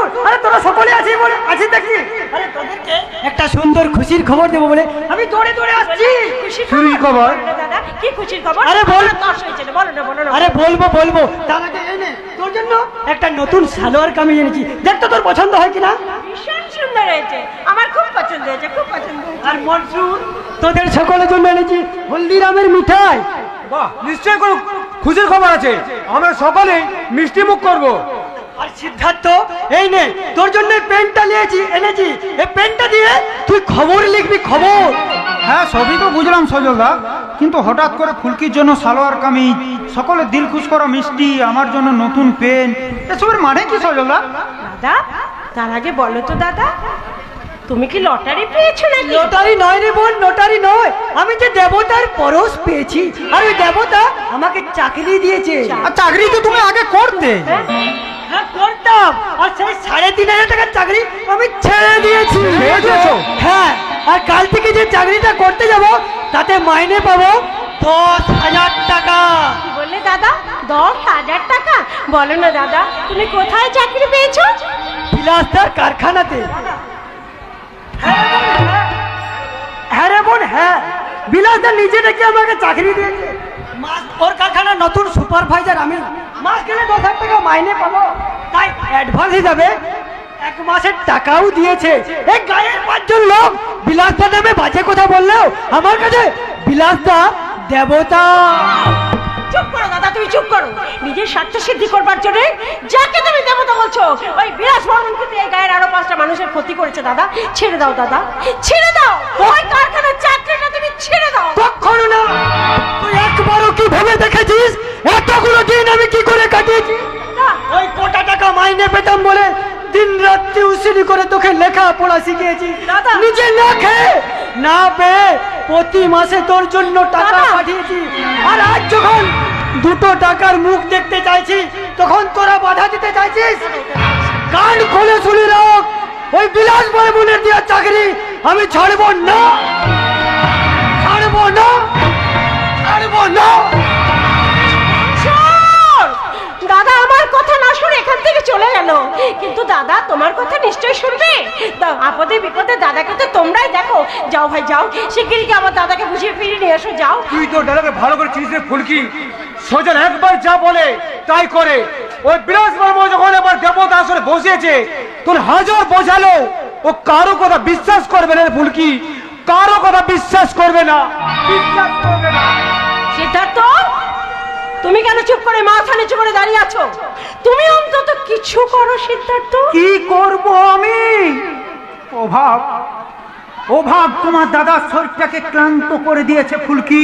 মনসুর, আরে তোরা সকলে আছিস বলে আছিস দেখছি। আরে তোদেরকে একটা সুন্দর খুশির খবর দেবো বলে আমি দৌড়ে দৌড়ে আসছি। খুশির খবর? দাদা কি খুশির খবর? আরে বল। দশ হয়েছে না, বলো না বলো না। আরে বলবো তার আগে এই নে, তোর জন্য একটা নতুন সালোয়ার কামিজ এনেছি, দেখ তো তোর পছন্দ হয় কিনা। ভীষণ সুন্দর হয়েছে, আমার খুব পছন্দ হয়েছে, খুব পছন্দ হয়েছে। আর মনসুর, তোদের সকলের জন্য এনেছি হলদিরামের মিঠাই। বাহ, নিশ্চয়ই কোনো খুশির খবর আছে। আমরা সকলে মিষ্টি মুখ করবো। আর সিদ্ধার্থ, এই নে তোর জন্য পেনটা এনেছি। এই পেনটা দিয়ে তুই খবর লিখবি, খবর। হ্যাঁ, সবই তো বুঝলাম সজলদা, কিন্তু হঠাৎ করে ফুলকির জন্য সালোয়ার কামিজ, সকলে দিল খুশ করা মিষ্টি, আমার জন্য নতুন পেন, এসবের মানে কি সজলদা? দাদা তার আগে বলো তো দাদা, তুমি কি লটারি পেয়েছো নাকি? লটারি নয় রে বোন, লটারি নয়, আমি যে দেবতার পরশ পেয়েছি, আর ওই দেবতা আমাকে চাকরি দিয়েছে। আর চাকরি তো তুমি আগে করতে। হ্যাঁ করতাম, আর সেই 3,500 টাকার চাকরি আমি ছেড়ে দিয়েছি। ছেড়ে দিয়েছো? হ্যাঁ, আর কাল থেকে যে চাকরিটা করতে যাব তাতে মাইনে পাবো 10,000 টাকা। কি বললে দাদা? 10,000 টাকা? বলো না দাদা, তুমি কোথায় চাকরি পেয়েছো? বিলাসদার কারখানাতে। হ্যাঁ রে বোন, হ্যাঁ, বিলাসদা নিজে ডেকে আমাকে চাকরি দিয়েছে। ওর কারখানার নতুন সুপারভাইজার আমি। মাস গেলে 10,000 টাকা মাইনে পাবো, তাই অ্যাডভান্স হিসাবে 1 মাসের টাকাও দিয়েছে। এই গায়ের 5 জন লোক বিলাসদা নামে বাজে কথা বললেও আমার কাছে বিলাসদা দেবতা। চুপ করো দাদা, তুমি চুপ করো। নিজের স্বার্থ সিদ্ধি করবার জন্য যাকে তুমি দেবতা বলছো, ওই বিলাস বর্মন কিন্তু এই গায়ের আরো 5টা মানুষের ক্ষতি করেছে। দাদা ছেড়ে দাও, দাদা ছেড়ে দাও, ওই কারখানার চাকরিটা তুমি ছেড়ে দাও। কখনো না। তুই একবারও কি ভেবে দেখেছিস এতগুলো দিন আমি কি করে কাটিয়েছি? ওই কোটা টাকা মাইনে পেতাম বলে দিন রাত টিউশনি করে তোকে লেখাপড়া শিখিয়েছি। দাদা। নিজে না খেয়ে না পেয়ে প্রতি মাসে তোর জন্য টাকা দাদা। পাঠিয়েছি। আর আজ যখন 2 টাকার মুখ দেখতে চাইছি তখন তোরা বাধা দিতে চাইছিস। কান খুলে শুনি রাখ, ওই বিলাস বর্মনের দেওয়া চাকরি আমি ছাড়বো না, ছাড়বো না, ছাড়বো না। শোন, দাদা আমার কথা না শুনে এখান থেকে চলে গেল, কিন্তু দাদা তোমার কথা নিশ্চয়ই শুনবে। আপদে বিপদে দাদাকে তো তোমরাই দেখো। যাও ভাই যাও, শিগগিরই কি আমার দাদাকে বুঝিয়ে ফিরিয়ে নিয়ে এসো, যাও। তুই তো দাদাকে ভালো করে চিনিস রে ফুলকি। সজল একবার যা বলে তাই করে। ওই বিলাস বর্মা যখন এবার দেবতা আসলে বসিয়েছে, তোর হাজার বোঝালো ও কারো কথা বিশ্বাস করবে না রে ফুলকি, কারো কথা বিশ্বাস করবে না, বিশ্বাস করবে না। সিদ্ধার্থ, তুমি কেন চুপ করে মাথা নিচু করে দাঁড়িয়ে আছো? তুমি অন্তত কিছু করো সিদ্ধার্থ। কি করব আমি? অভাব, অভাব তোমার দাদার শরীরটাকে ক্লান্ত করে দিয়েছে ফুলকি।